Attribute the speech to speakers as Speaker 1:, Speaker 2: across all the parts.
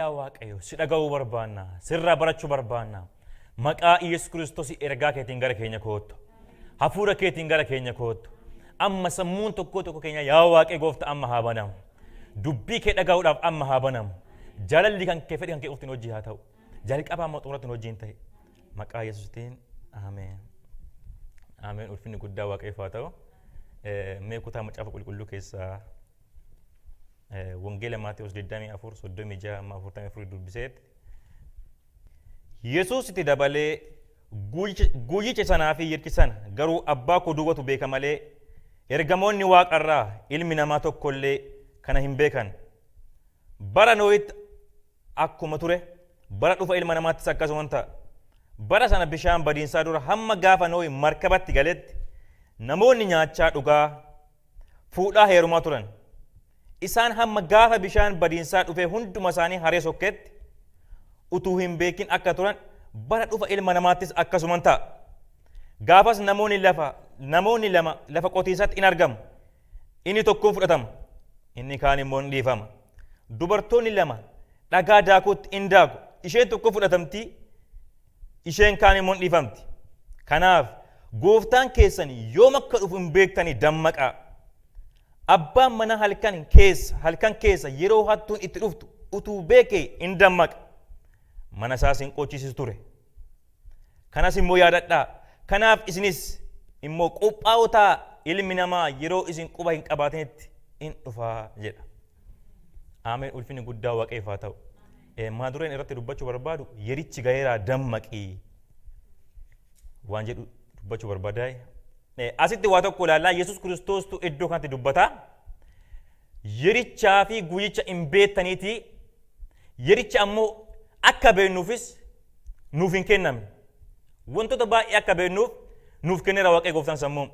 Speaker 1: yaa Waaqayyo si dhaga'uu barbaanna sirraa barachuu barbaanna maqaa Yesuus Kiristoos ergaa keetiin gara keenya koottu hafuura keetiin gara keenya koottu amma sammuun tokko keenya yaa Waaqayyo gooftaa amma haa banamu dubbii kee dhaga'uudhaaf amma haa banamu jaalalli kan kee fedhi kan kee uftiin hojii haa ta'u jalqabaa amma xumuraatti hojiin ta'e maqaa Yesuusiin ameen ameen ulfinni guddaa Waaqayyoof haa ta'u mee kutaa macaafa qulqulluu keessaa wangeela Maatewos 24:36-44 dubbiseet Yesuus itti dabalee guyyicha sanaa fi yirki sana garuu abbaa koo duwwatu beeka malee ergamoonni waaqarraa ilmi namaa tokkollee kana hin beekan bara Nohitti akkuma ture bara dhufa ilma namaattis akkasuma ta'a bara sana bishaan badiinsaa dura hamma gaafa Nohi markabatti galetti namoonni nyaachaa dhugaa fuudhaa heerumaa turan isaan hamma gaafa bishaan badiinsaa dhufe hunduma isaanii haree sokkeetti utuu hin beekin akka turan bara dhufa ilma namaattis akkasuma ta'a gaafas namoonni lama lafa qotiisatti in argamu inni tokkoon fudhatama inni kaan immoo in dhiifama dubartoonni lama dhagaa daakuutti in daaku isheen tokko fudhatamti isheen kaan immoo in dhiifamti kanaaf gooftaan keessan yoom akka dhufu hin beektanii dammaqaa abbaan mana halkan keessa yeroo hattuun itti dhuftu utuu beekee in dammaqa mana isaas hin qochisiisu ture kanas immoo yaadadhaa kanaaf isinis immoo qophaa'otaa ilmi namaa yeroo isin quba hin qabaatinitti in dhufaa jedha ameen ulfinni guddaa Waaqayyoof haa ta'u maa dureen irratti dubbachuu barbaadu yerichi gaheeraa dammaqii waan jedhu dubbachuu barbaadaa asitti waa tokko ilaallaa Yesuus Kiristoostu iddoo kanatti dubbata yerichaa fi guyyicha hin beektaniiti yericha ammoo akka beeknuufis nuuf hin kennamne wantoota baay'ee akka beeknuuf nuuf kenneera Waaqayyo gooftaan sammuu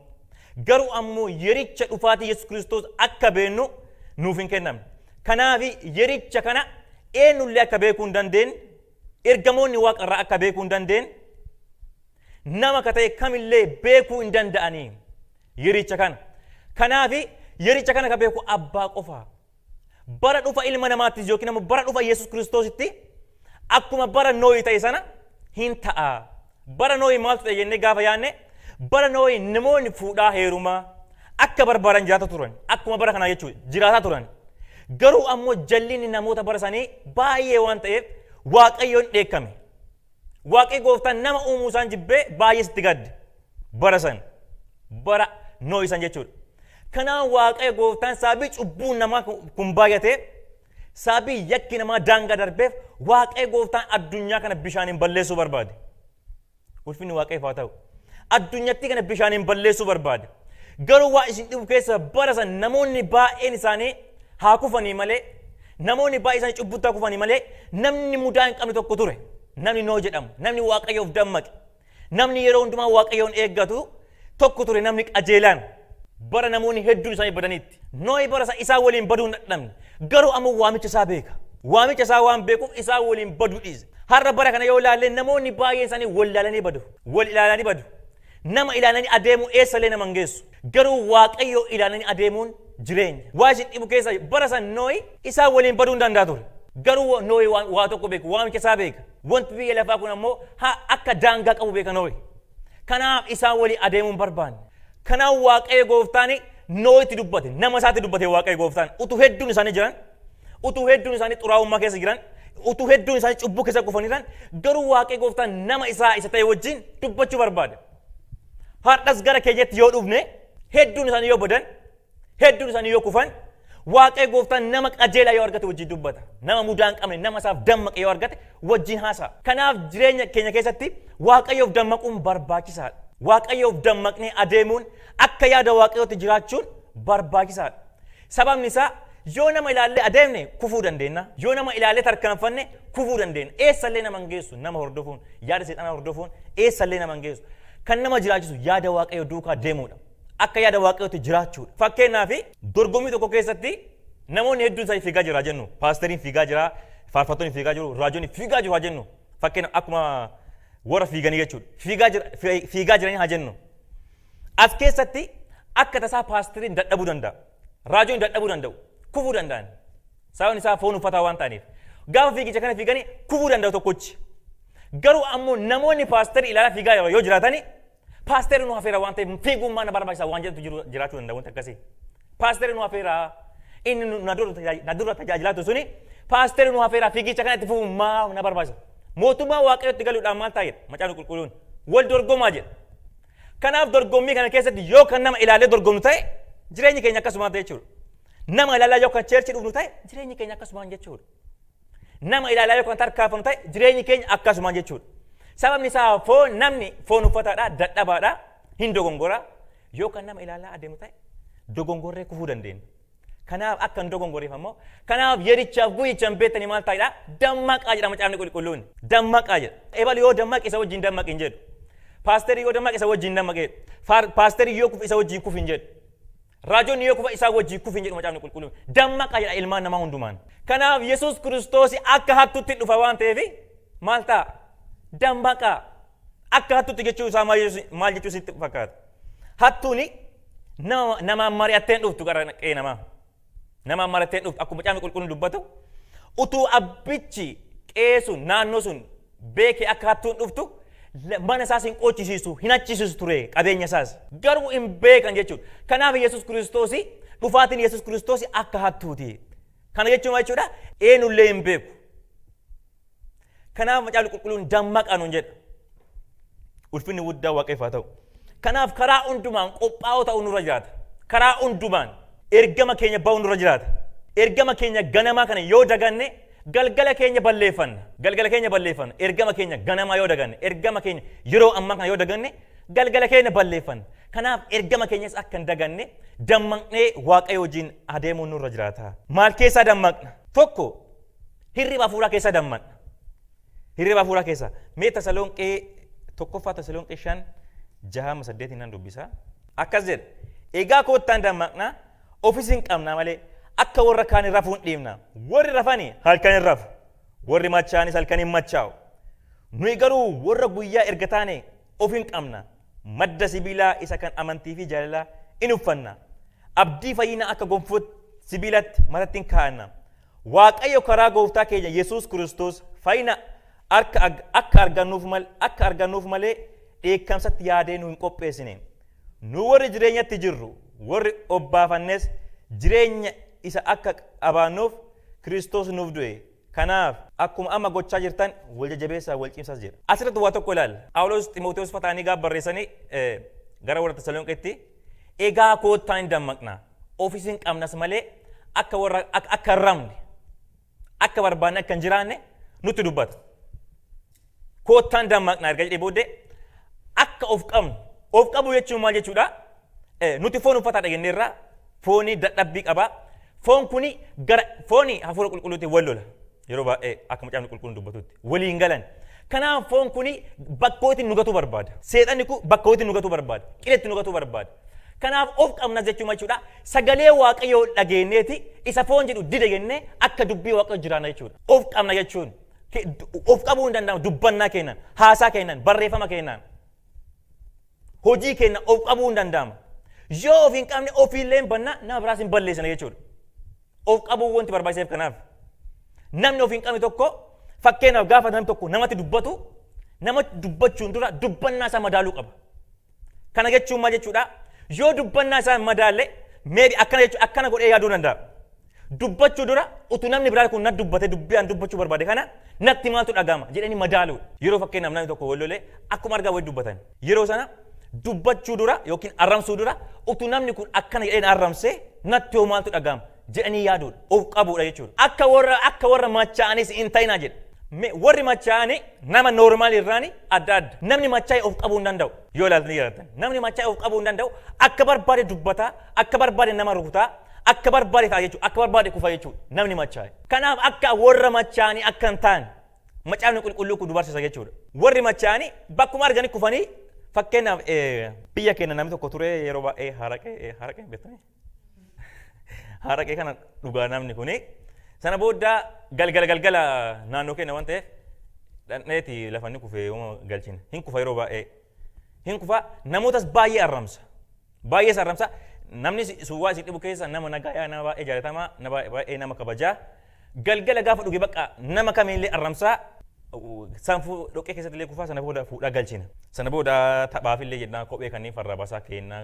Speaker 1: garuu ammoo yericha dhufaatii Yesuus Kiristoos akka beeknu nuuf hin kennamne kanaaf yericha kana eenyullee akka beekuu hin dandeenye ergamoonni waaqarraa akka beekuu hin dandeenye nama ka ta'e kamillee beekuu hin danda'anii yericha kana kanaaf yericha kana ka beeku abbaa qofaa bara dhufa ilma namaattis yookiin ammoo bara dhufa Yesuus Kiristoositti akkuma bara Nohi ta'e sana hin ta'a bara Nohi maaltu ta'e jennee gaafa yaanne bara Nohi namoonni fuudhaa heerumaa akka barbaadan jiraata turan akkuma bara kanaa jechuudha jiraataa turan garuu ammoo jallinni namoota bara sanii baay'ee waan ta'eef Waaqayyoon dheekkame Waaqayyo gooftaan nama uumuu isaan jibbee baay'ee sitti gadde bara san bara Nohi san jechuudha kanaaf Waaqayyo gooftaan sababii cubbuun namaa kun baay'ate sababii yakki namaa daangaa darbeef Waaqayyo gooftaan addunyaa kana bishaaniin balleessuu barbaade ulfinni Waaqayyoof haa ta'u addunyatti kana bishaaniin balleessuu barbaade garuu waa isin dhibu keessa bara san namoonni baay'een isaanii haa kufanii malee namoonni baay'ee isaanii cubbutti haa kufanii malee namni mudaa hin qabne tokko ture namni Nohi jedhamu namni Waaqayyoof dammaqe namni yeroo hundumaa Waaqayyoon eeggatu tokko ture namni qajeelaan bara namoonni hedduun isaanii badanitti Nohi bara isaa waliin baduu hin dadhabne garuu ammoo waamicha isaa beeka waamicha isaa waan beekuuf isaa waliin baduu dhiise har'a bara kana yoo ilaalle namoonni baay'een isaanii wal ilaalanii badu nama ilaalanii adeemuu eessallee nama hin geessu garuu Waaqayyoo ilaalanii adeemuun jireenya waa isin dhibu keessa bara san Nohi isaa waliin baduu hin danda'a ture garuu Nohi waa tokko beeku waamicha isaa beeka wanti biyya lafaa kun ammoo akka daangaa qabu beeka Nohi kanaaf isaa walii adeemuun barbaanne kanaaf Waaqayyo gooftaan Nohitti dubbate nama isaatti dubbate Waaqayyo gooftaan utuu hedduun isaanii jiran utuu hedduun isaanii xuraa'ummaa keessa jiran utuu hedduun isaanii cubbuu keessa kufaniiran garuu Waaqayyo gooftaan nama isa ta'e wajjin dubbachuu barbaade har'as gara keenyatti yoo dhufne hedduun isaanii yoo badan hedduun isaanii yoo kufan Waaqayyo gooftaan nama qajeelaa yoo argate wajjin dubbata nama mudaa hin qabne nama isaaf dammaqe yoo argate wajjin haasa'a kanaaf jireenya keenya keessatti Waaqayyoof dammaquun barbaachisaadha Waaqayyoof dammaqnee adeemuun akka yaada Waaqayyootti jiraachuun barbaachisaadha sababni isaa yoo nama ilaallee adeemne kufuu dandeenya yoo nama ilaallee tarkaanfanne kufuu dandeenya eessallee nama hin geessu nama hordofuun yaada seexanaa hordofuun eessallee nama hin geessu kan nama jiraachisu yaada Waaqayyoo duukaa deemuudha akka yaada Waaqayyootti jiraachuudha fakkeenyaaf dorgommii tokko keessatti namoonni hedduun isaanii fiigaa jira jennu paasteriin fiigaa jira faarfattoonni fiigaa jiru raajoonni fiigaa jiru jennu fakkeenyaaf akkuma warra fiiganii jechuudha fiigaa jiranii haa jennu as keessatti akka tasaa paasteriin dadhabuu danda'a raajoonni dadhabuu danda'u kufuu danda'an sababni isaa foon uffataa waan ta'aniif gaafa fiigicha kana fiiganii kufuu danda'u tokkochi. Garuu ammoo namoonni paasterii ilaalaa fiigaa yoo jiraatani paasterii nu hafeera waan ta'eef fiigummaa na barbaachisa waan jedhutu jiraachuu danda'u wanti akkasii. Paasterii nu hafeera inni na dura tajaajilaatu suni paasterii nu hafeera fiigicha kanatti fufummaa na barbaachisa. Mootummaa waaqayyootti galuudhaan maal taa'edha Macaafni Qulqulluun wal dorgomaa jedha. Kanaaf dorgommii kana keessatti yoo kan nama ilaalee dorgomnu ta'e jireenyi keenya akkasumaan ta'e jechuudha. Nama ilaalaa yoo kan cheerchi dhufnu ta'e jireenyi keenya akkasumaan jechuudha. Nama ilaalaa yoo kan tarkaanfannu ta'e jireenyi keenya akkasumaan jechuudha. Sababni isaa foon namni foon uffataadha dadhabaadha hin dogongora yoo kan nama ilaalaa adeemu ta'e dogongorree kufuu dandeenya. Kanaaf akka hin dogongorreef ammoo kanaaf yerichaaf guyyicha beektanii maal ta'edha dammaqaa jedha Macaafni Qulqulluun dammaqaa jedha. Ebal yoo dammaqe isa wajjin dammaqin jedhu. Paasterii yoo dammaqe isa wajjin dammaqe. Paasterii yoo kufu isa wajjin kufin jedhu. Raajoonni yoo kufa isaa wajjin kufin jedhu Macaafni Qulqulluun dammaqaa jedha ilmaan namaa hundumaan. Kanaaf Yesuus Kiristoos akka hattuutti dhufa waan ta'eef maal ta'a dammaqaa akka hattuutti jechuu isaa maal jechuu sitti fakkaata. Hattuuni namaan mari'atteen dhuftu gara qe'ee namaa. Namaan mari'atteen dhuftu akkuma Macaafni Qulqulluun dubbatu utuu abbichi qe'ee sun naannoo sun beekee akka hattuun dhuftu mana isaas hin qochisiisu hin achisiisu ture qabeenya isaas garuu hin beekan jechuudha. Kanaaf Yesuus Kiristoos dhufaatiin Yesuus Kiristoos akka hattuuti. Kana jechuun maal jechuudha eenyullee hin beeku. Kanaaf Macaafni Qulqulluun dammaqaa nuun jedha. Ulfinni guddaa Waaqayyoof haa ta'u. Kanaaf karaa hundumaan qophaa'oo ta'uu nurra jiraata. Karaa hundumaan ergama keenya ba'uu nurra jiraata. Ergama keenya ganamaa kana yoo daganne galgala keenya balleeffanna. Galgala keenya balleeffanna. Ergama keenya ganamaa yoo daganne ergama keenya yeroo ammaa kana yoo daganne galgala keenya balleeffanna. Kanaaf ergama keenyas akka hin daganne dammaqnee Waaqayyo wajjin adeemuu nurra jiraata. Maal keessaa dammaqna? Tokko hirriba hafuuraa keessaa dammaqna. Hirriba hafuuraa keessaa mee Tasalonqee tokkoffaa Tasalonqee 5:6-8 nan dubbisa. Akkas jedha. Egaa koottaan dammaqna ofis hin qabna malee akka warra kaan rafuu hin dhiibna. Warri rafani halkan hin rafu. Warri machaanis halkan hin machaa'u. Nuyi garuu warra guyyaa erga taane of hin qabna. Madda sibiilaa isa kan amantii fi jaalalaa in uffanna. Abdii fayyina akka gonfootti sibiilatti matatti hin kaa'anna. Waaqayyo karaa gooftaa keenya Yesuus Kiristoos fayyina akka argannuuf malee dheekkamsatti yaadee nu hin qopheessine. Nu warri jireenyatti jirru warri obbaafannes jireenya isa akka qabaannuuf Kiristoos nuuf du'e. Kanaaf akkuma amma gochaa jirtan wal jabeessaa wal cimsaas jedha. Asirratti waa tokko ilaalla. Phaawulos Ximootewoos fataanii gaafa barreessanii gara warra Tasalonqeetti egaa koottaan hin dammaqna ofis hin qabnas malee akka hin ramne akka barbaanne akka hin jiraanne nutti dubbata. Koottaan dammaqna erga jedhee booddee akka of qabu jechuun maal jechuudha? Nuti foon uffataa dhagenneerraa foonii dadhabbii qabaa. Fooni hafuura qulqulluutiin wal lola. Yeroo baay'ee akka Macaafni Qulqulluun dubbatutti waliin galan. Kanaaf foon kuni bakkootiin nu gatuu barbaada. Seexanni kun bakkootiin nu gatuu barbaada. Qiletti nu gatuu barbaada. Kanaaf of qabna jechuun maal jechuudha? Sagalee Waaqayyoo dhageenyeeti isa foon jedhu dida jennee akka dubbii Waaqayyoo jiraanna jechuudha. Of qabna jechuun of qabuu hin danda'amu dubbannaa keenyaan, haasaa keenyaan, barreeffama keenyaan. Hojii keenya of qabuu hin danda'amu. Yoo of hin qabne ofiillee hin banna nama biraas hin balleessina jechuudha. Of qabuu wanti barbaachiseef kanaaf. Namni of hin qabne tokko fakkeenyaaf gaafa namni tokko namatti dubbatu namatti dubbachuun dura dubbannaa isaa madaaluu qaba. Kana jechuun maal jechuudha? Yoo dubbannaa isaa madaalle meebi akkana godhee yaaduu danda'a. Dubbachuu dura utuu namni biraa kun na dubbate dubbiyaan dubbachuu barbaade kana natti maaltu dhagama jedhanii madaaluu. Yeroo fakkeenyaaf namni tokko wal lolee akkuma argaa wayii dubbatan. Yeroo sana dubbachuu dura yookiin arrabsuu dura utuu namni kun akkana jedheen arrabsee natti hoo maaltu dhagama jedhanii yaaduudha. Of qabuudha jechuudha. Akka warra machaa'anis hin ta'inaa jedha. Warri machaa'anii nama noormaal irraani adda adda. Namni machaa'ee of qabuu hin danda'u. Yoo ilaaltanii jiraatan. Namni machaa'ee of qabuu hin danda'u akka barbaade dubbataa, akka barbaade nama rukutaa, akka barbaade ta'a jechuudha. Akka barbaade kufa jechuudha. Namni machaa'e. Kanaaf akka warra machaa'anii akka hin taane Macaafni Qulqulluu kun dubarsiisa jechuudha. Warri machaa'anii bakkuma arganii kufanii fakkeenyaaf biyya keenya namni tokko ture yeroo baay'ee haraqee beektanii? Haraqee kana dhugaa namni kuni sana booda galgala naannoo keenya waan ta'eef dhandheeti lafanni kufee yoo galchine hin kufa yeroo baay'ee hin kufa namootas baay'ee arrabsa namni suwwaa isin dhibu keessa nama nagayaa nama baay'ee jaalatamaa nama baay'ee nama kabajaa galgala gaafa dhuge bakka nama kamiillee arramsaa sanfuu dhoqqee keessatti illee kufaa sana booda fuudhaa galchina. Sana booda taphaafillee jennaan kophee kanneen farra basaa keenna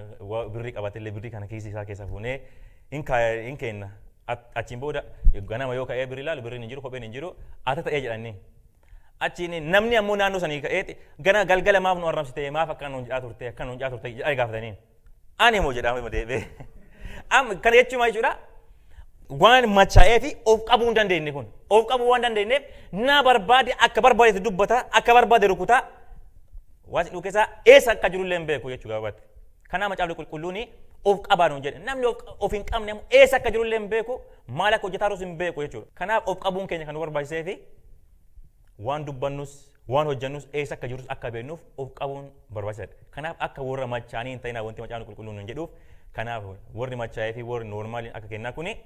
Speaker 1: birrii qabatillee birrii kana kiisii isaa keessa fuunee in kenna. Achiin booda ganama yoo ka'ee birrii ilaalu birriin hin jiru kopheen hin jiru ata ta'ee jedhanii. Achiin namni ammoo naannoo sanii ka'ee gana galgala maaf nu arramsite maaf akka nuun jedhaa turte akka nuun jedhaa turte jedhanii gaafatanii. Ani immoo jedhama deebee. Kana jechuun maal jechuudha? Waan machaa'ee fi of qabuu hin dandeenye kun. Of qabuu waan dandeenyeef na barbaade akka barbaade dubbata akka barbaade rukutaa waan dhuu keessaa eessa akka jirullee hin beeku jechuu gabaatti. Kanaaf macaafni qulqulluun of qabaa nuun jedhe namni of hin qabne eessa akka jirullee hin beeku maal akka hojjetaa jirus hin beeku jechuudha. Kanaaf of qabuun keenya kan nu barbaachisee fi waan dubbannus waan hojjennus eessa akka jirus akka beeknuuf of qabuun barbaachisaadha. Kanaaf akka warra machaanii hin ta'inaa wanti macaafni qulqulluun nuun jedhuuf kanaaf warri machaa'ee fi warri noormaaliin akka kennaa kuni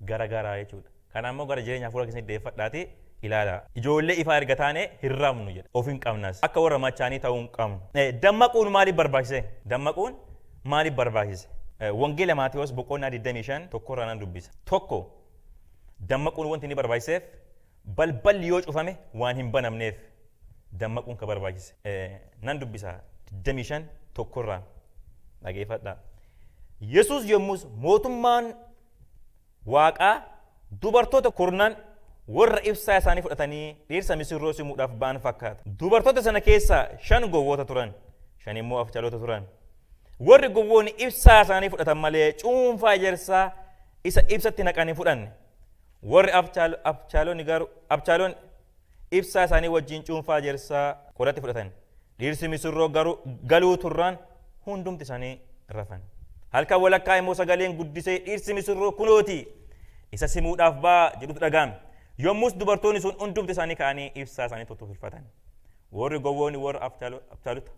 Speaker 1: garagaraa jechuudha. Kana ammoo gara jireenya hafuura keessatti deeffadhaati ilaala. Ijoollee ifaa erga taane hin raafnu jedha. Of hin qabnas. Akka warra machaanii ta'uu hin qabnu. Dammaquun maaliif barbaachise? Dammaquun maaliif barbaachise? Wangeela Maatewos boqonnaa 25 tokkorraa nan dubbisa. Tokko dammaquun wanti inni barbaachiseef balballi yoo cufame waan hin banamneef dammaquun ka barbaachise. Nan dubbisa 25 tokkorraa dhageeffadhaa. Yesuus yommus mootummaan Waaqaa dubartoota kurnan warra ibsaa isaanii fudhatanii dhiirsa misirroo simuudhaaf ba'an fakkaata. Dubartoota sana keessaa 5 gowwoota turan, 5 immoo afchaloota turan. Warri gowwoonni ibsaa isaanii fudhatan malee cuunfaa ejersaa isa ibsatti naqan hin fudhanne. Warri abchaaloon ibsaa isaanii wajjin cuunfaa ejersaa qodatti fudhatan. Dhiirsi misirroo garuu galuu turraan hundumti isaanii rafan. Halkan walakkaa immoo sagaleen guddisee dhiirsi misirroo kunooti isa simuudhaaf baa jedhutu dhaga'ame. Yommus dubartoonni sun hundumti isaanii ka'anii ibsaa isaanii tottofifatan. Warri gowwoonni warra abchaalota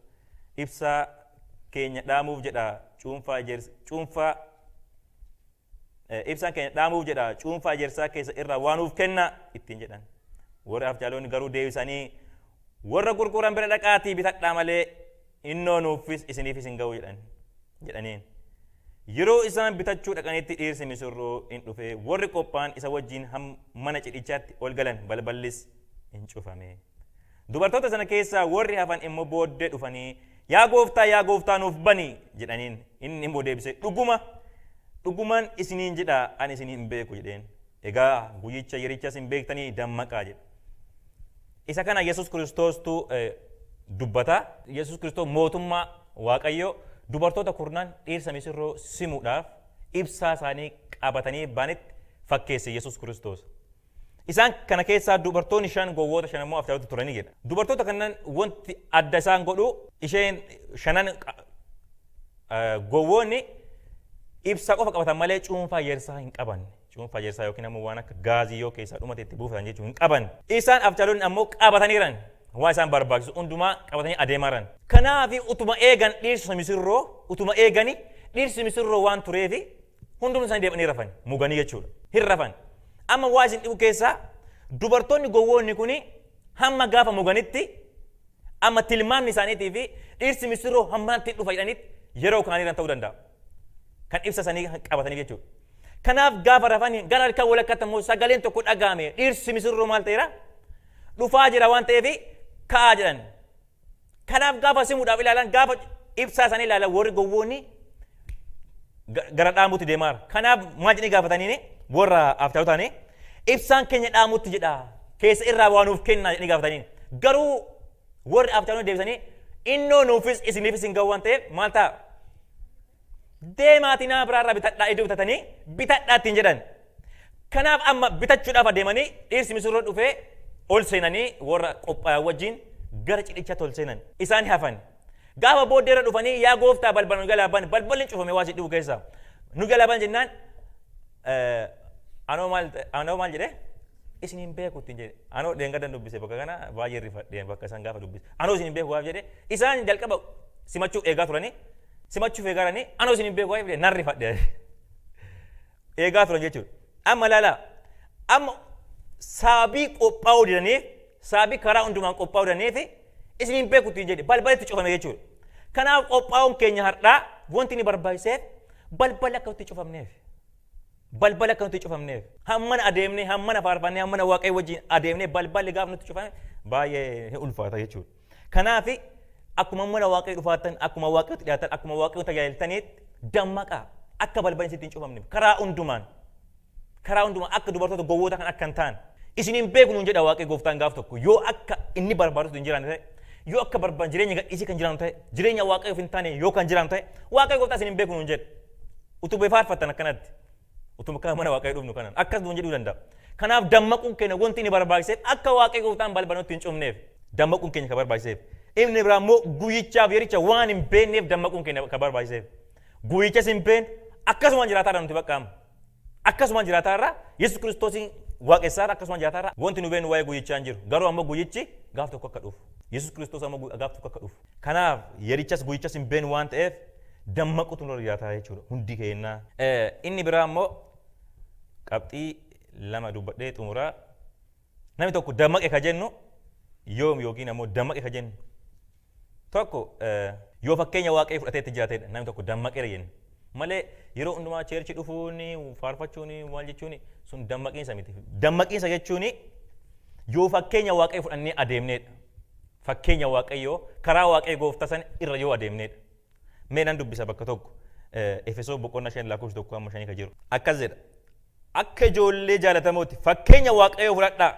Speaker 1: ibsaa keenya dhaamuuf jedha ibsaan keenya dhaamuuf jedha cuunfaa ejersaa keessa irraa waan nuuf kenna ittiin jedhan. Warri abchaaloonni garuu deebisanii warra gurguran bira dhaqaatii bitadhaa malee innoo nuufis isiniifis hin ga'u jedhaniin. Yeroo isaan bitachuu dhaqanitti dhiirsi misirroo hin dhufe warri qophaan isa wajjin mana cidhichaatti ol galan balballis hin cufame. Dubartoota sana keessaa warri hafan immoo booddee dhufanii yaa gooftaa nuuf bani jedhaniin. Inni immoo deebisee dhugumaan isiniin jedha ani isin hin beeku jedheen. Egaa guyyicha yerichas hin beektanii dammaqaa jedha. Isa kana Yesuus Kiristoostu dubbata. Yesuus Kiristoos mootummaa Waaqayyoo dubartoota kurnan dhiirsa misirroo simuudhaaf ibsaa isaanii qabatanii ba'anitti fakkeesse Yesuus Kiristoos. Isaan kana keessaa dubartoonni 5 gowwoota 5 immoo afchaloota turanii jedha. Dubartoota kanneen wanti adda isaan godhu isheen 5 gowwoonni ibsaa qofa qabatan malee cuunfaa ejersaa hin qabanne. Cuunfaa ejersaa yookiin ammoo waan akka gaazii yoo keessaa dhumate itti buufatan jechuun hin qaban. Isaan afchaloonni ammoo qabataniiran. Waan isaan barbaachisu hundumaa qabatanii adeemaran. Kanaaf utuma eegan dhiirsa misirroo utuma eegani dhiirsi misirroo waan tureef hundumti isaanii deemanii rafan muganii jechuudha. Hin rafan. Amma waa isin dhibu keessaa dubartoonni gowwoonni kuni hamma gaafa muganitti amma tilmaamni isaaniitii fi dhiirsi misirroo hammaatti dhufa jedhanitti yeroo kaaniiran ta'uu danda'a. Kan ibsa isaanii qabatanii jechuudha. Kanaaf gaafa rafanii gara halkan walakkaatti immoo sagaleen tokko dhaga'ame dhiirsi misirroo maal ta'eera? Dhufaa jira waan ta'eef ka'aa jedhan. Kanaaf gaafa simuudhaaf ilaalan gaafa ibsaa isaanii ilaalan warri gowwoonni gara dhaamuutti deemaara. Kanaaf maal jedhanii gaafatanii warra afchalotaanii ibsaan keenya dhaamuutti jedha keessa irraa waan nuuf kenna jedhanii gaafatanii. Garuu warri afchaloonni deebisanii innoo nuufis isiniifis hin ga'u waan ta'eef maal ta'a? Deemaatii nama biraarraa bitadhaa iddoo bitatanii bitadhaa ittiin jedhan. Kanaaf amma bitachuudhaaf adeemanii dhiirsi misirroo dhufee ol seenanii warra qophaa'an wajjin gara cidhichaatti ol seenan. Isaan hafan. Gaafa booddeerra dhufanii yaa gooftaa balbala nu galaaban balballi cufame waa jedhu keessa. Nu galaaban jennaan anoo maal jedhee isin hin beeku ittiin jedhe. Anoo dheengaddan dubbise bakka kana baay'ee rifadheen bakka isaan gaafa dubbise. Anoo isin hin beeku waaf jedhe isaan jalqaba simachuuf eegaa turanii simachuuf eegaaranii anoo isin hin beeku waaf jedhe nan rifadhee eegaa turan jechuudha. Amma laala amma saabii qophaa'uu didanii saabii karaa hundumaan qophaa'uu didanii isin hin beeku ittiin jedhe balballi itti cufame jechuudha. Kanaaf qophaa'uun keenya har'aa wanti ni barbaachiseef balballi akka itti cufamneef. balbala kan nuti cufamneef hammana adeemnee hammana faarfannee hammana waaqayyo wajjin adeemnee balballi gaaf nuti cufame baay'ee ulfaata jechuudha. Kanaaf akkuma mana waaqayyo dhufaatan akkuma waaqayyotti dhiyaatan akkuma waaqayyo tajaajiltaniitti dammaqaa akka balballi sitti hin cufamneef karaa hundumaan akka dubartoota gowwoota kan akka hin taane isiniin beeku nuun jedha waaqayyo gooftaan gaaf tokko yoo akka inni barbaadu hin jiraanne ta'e yoo akka barbaadu jireenya gadhiisii kan jiraannu ta'e jireenya waaqayyoof hin taane yoo kan jiraannu ta'e waaqayyo gooftaa isiniin beeku nuun jedha utuu beefaarfattan akkanatti utuu akka mana waaqayyo dhufnu kanan akkas nuun jedhuu danda'a. Kanaaf dammaquun keenya wanti inni barbaachiseef akka waaqayyo gooftaan balbala nutti hin cufneef dammaquun keenya ka barbaachiseef inni biraa immoo guyyichaaf yericha waan hin beekneef dammaquun keenya ka barbaachiseef guyyichas hin beekne akkasumaan jiraataadha nuti baqqaama akkasumaan jiraataarra Yesuus Kiristoosiin waaqessaadha akkasumaan jiraataarra wanti nu beeknu waa'ee guyyichaa hin jiru garuu ammoo guyyichi gaaf tokko akka dhufu Yesuus Kiristoos ammoo gaaf tokko akka dhufu kanaaf yerichas guyyichas hin beeknu waan ta'eef dammaquutu nurra jiraataa jechuudha hundi keenya. Inni biraa immoo qabxii lama dubbadhee xumuraa namni tokko dammaqe ka jennu yoom yookiin ammoo dammaqe ka jennu tokko yoo fakkeenya waaqayyo fudhateetti jiraatedha namni tokko dammaqeera jennu malee yeroo hundumaa cheerchi dhufuun faarfachuun maal jechuun sun dammaqiinsa miti. Dammaqiinsa jechuun yoo fakkeenya waaqayyo fudhannee adeemnedha. Fakkeenya waaqayyo karaa waaqayyo gooftaa san irra yoo adeemnedha. Mee nan dubbisa bakka tokko Efesoon boqonnaa 5:1-5 ka jiru akkas jedha. Akka ijoollee jaalatamooti fakkeenya waaqayyo fudhadhaa.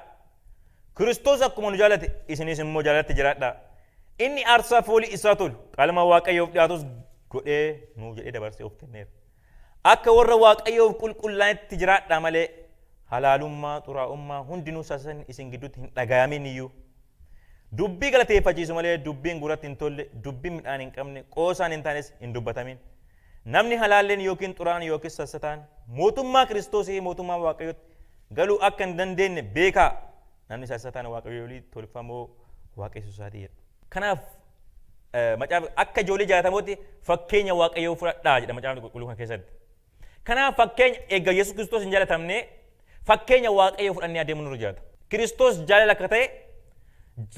Speaker 1: Kiristoos akkuma nu jaalate isinis immoo jaalatti jiraadhaa. Inni aarsaa foolii isaa tolu qalma waaqayyoof dhiyaatus godhee nuu jedhee dabarsee of kenneera. Akka warra waaqayyoof qulqullaa'etti jiraadhaa malee halaalummaa xuraa'ummaa hundinuu sasan isin gidduutti hin dhagayamin iyyuu. Dubbii galateeffachiisu malee dubbiin gurratti hin tolle dubbiin midhaan hin qabne qoosaan hin taanes hin dubbatamin. Namni halaalleen yookiin xuraa'aan yookiin sassataan mootummaa Kiristoosii mootummaa waaqayyootti galuu akka hin dandeenye beekaa. Namni sassataan waaqayyoolii tolfamoo waaqessuu isaatii jedha. Kanaaf macaafa akka ijoollee jaalatamooti fakkeenya waaqayyoo fudhadhaa jedha macaafa qulqulluu kana keessatti. Kanaaf fakkeenya eegga Yesuus Kiristoos hin jaalatamne fakkeenya waaqayyoo fudhannee adeemuu nurra jiraata. Kiristoos jaalala akka ta'e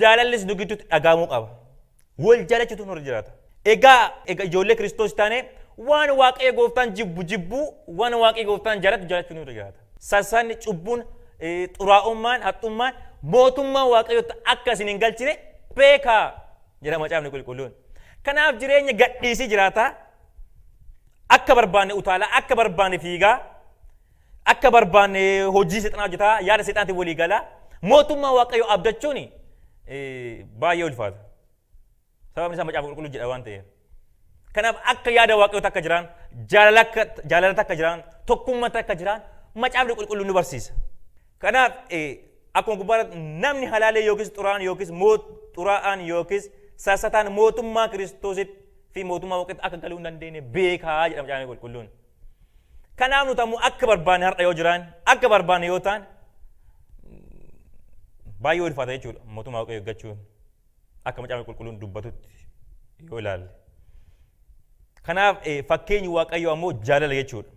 Speaker 1: jaalallis nu gidduutti dhagaamuu qaba. Wal jaalachuutu nurra jiraata. Egaa ijoollee Kiristoos taane waan waaqayyo gooftaan jibbuu waan waaqayyo gooftaan jaalachuu nurra jiraata. Sassaanni cubbuun xuraa'ummaan haxxummaan mootummaa waaqayyootti akka isin hin galchine beekaa jedha macaafni qulqulluun. Kanaaf jireenya gadhiisii jiraata. Akka barbaanne utaalaa, akka barbaanne fiigaa, akka barbaanne hojii seexanaa hojjetaa, yaada seexanaatiin walii galaa. Mootummaa waaqayyoo abdachuun baay'ee ulfaata. Sababni isaa macaafa qulqulluu jedha waan ta'eef. Kanaaf akka yaada waaqayyoo akka jiraan, jaalala akka jiraan, tokkummaa akka jiraan macaafni qulqulluun nu barsiisa. Kanaaf akkuma gubbaarratti namni halaalee yookiis xuraa'aan yookiis sassataan mootummaa Kiristoositti fi mootummaa waaqatti akka galuu hin dandeenye beekaa jedha macaafni qulqulluun. Kanaaf nuti ammoo akka barbaanne har'a yoo jiraan akka barbaanne yoo ta'an baay'ee ulfaata jechuudha mootummaa waaqayyoo eeggachuun akka macaafni qulqulluun dubbatutti yoo ilaalle. Kanaaf fakkeenyi waaqayyoo ammoo jaalala jechuudha.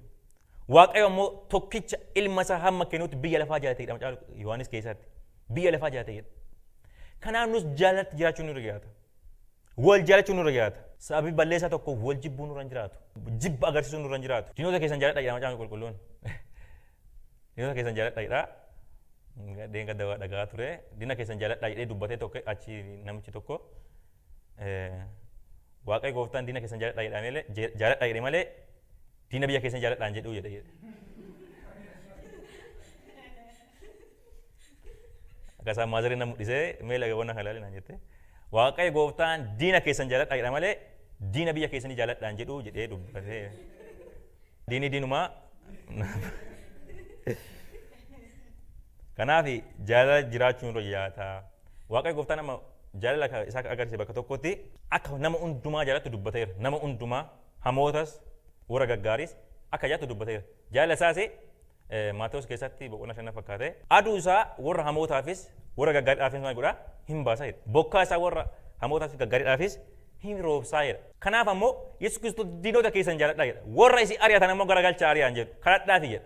Speaker 1: Waaqayyo ammoo tokkicha ilma isaa hamma kennuutti biyya lafaa jaalatedha macaafa Yohaannis keessatti biyya lafaa jaalatedha. Kanaaf nus jaalatti jiraachuun nurra jiraata. Wal jaalachuun nurra jiraata. Sababii balleessaa tokkoof wal jibbuu nurra hin jiraatu. Jibba agarsiisuun nurra hin jiraatu. Diinota keessan jaaladha jedha macaafni qulqulluun. Diinota keessan jaaladha jedha. Deen gadda dhagaa ture. Diina keessan jaaladha jedhee dubbatee tokko achi namichi tokko waaqayyo gooftaan diina keessan jaaladha jedhe malee diina biyya keessan jaaladhaan jedhuu jedhe. Akkasaan maazariin na mul'isee meela gabonna halaalii naan jette. Waaqayyo gooftaan diina keessan jaaladha jedha malee diina biyya keessanii jaaladhaan jedhuu jedhee dubbatee. Diinii diinumaa. Kanaaf jaalala jiraachuun nurra jiraata. Waaqayyo gooftaan amma jaalala isaa agarsiise bakka tokkotti akka nama hundumaa jaalatti dubbateera. Nama hundumaa hamootas warra gaggaaris akka jaalatti dubbateera. Jaalala isaas Maatewos keessatti boqonnaa 5 fakkaate. Aduu isaa warra hamootaafis warra gaggaariidhaafis maal godhaa hin baasaa jedha. Bokkaa isaa warra hamootaafis gaggaariidhaafis hin roobsaa jedha. Kanaaf ammoo Yesuus Kiristoos diinota keessan jaaladhaa jedha. Warra isin ari'atan ammoo garagalchaa ari'aan jedhu. Kadhadhaafi jedha.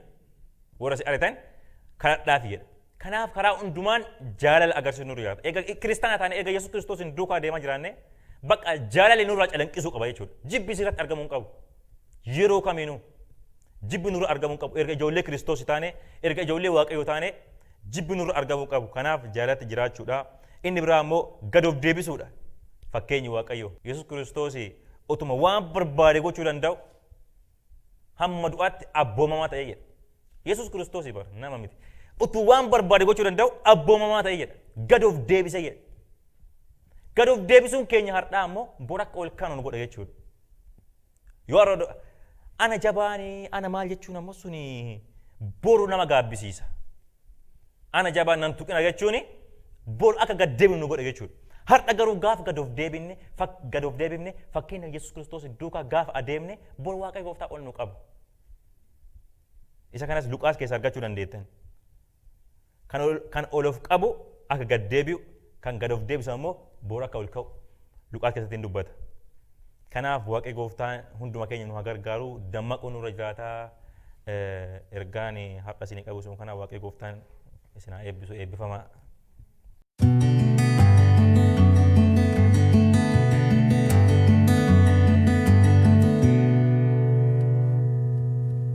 Speaker 1: Warra isin ari'atan kadhadhaafi jedha. Kanaaf karaa hundumaan jaalala agarsiisuu nurra jiraata. Egaa kiristaana taane egaa Yesuus Kiristoosin duukaa deemaa jiraanne bakka jaalala nurraa calanqisuu qaba jechuudha. Jibbi irratti argamuu hin qabu. Yeroo kamiinuu jibbi nurra argamuu qabu erga ijoollee Kiristoos taane erga ijoollee Waaqayyoo taane jibbi nurra argamuu qabu kanaaf jaalatti jiraachuudha inni biraa immoo gad of deebisuudha fakkeenyi Waaqayyoo Yesuus Kiristoos utuma waan barbaade gochuu danda'u hamma du'aatti abboomamaa ta'ee jedha Yesuus Kiristoos bar nama miti utuu waan barbaade gochuu danda'u abboomamaa ta'ee jedha gad of deebise jedha gad of deebisuun keenya har'aa immoo bor akka ol kaanu nu godha jechuudha yoo ana jabaanii ana maal jechuun ammoo suni boru nama gaabbisiisa ana jabaan nan tuqina jechuun bor akka gad deebinu nu godha jechuudha har'a garuu gaafa gad of deebifne fakkeenya Yesuus Kiristoos duukaa gaafa adeemne bor Waaqayyo gooftaa ol nu qabu isa kanas Luqaas keessa argachuu dandeettan kan ol of qabu akka gad deebi'u kan gad of deebisu ammoo bor akka ol ka'u Luqaas keessatti hin dubbata kanaaf Waaqayyo gooftaan hunduma keenya nu gargaaru dammaquu nurra jiraataa ergaan har'a isin qabu sun kanaaf Waaqayyo gooftaan isin eebbisu eebbifamaa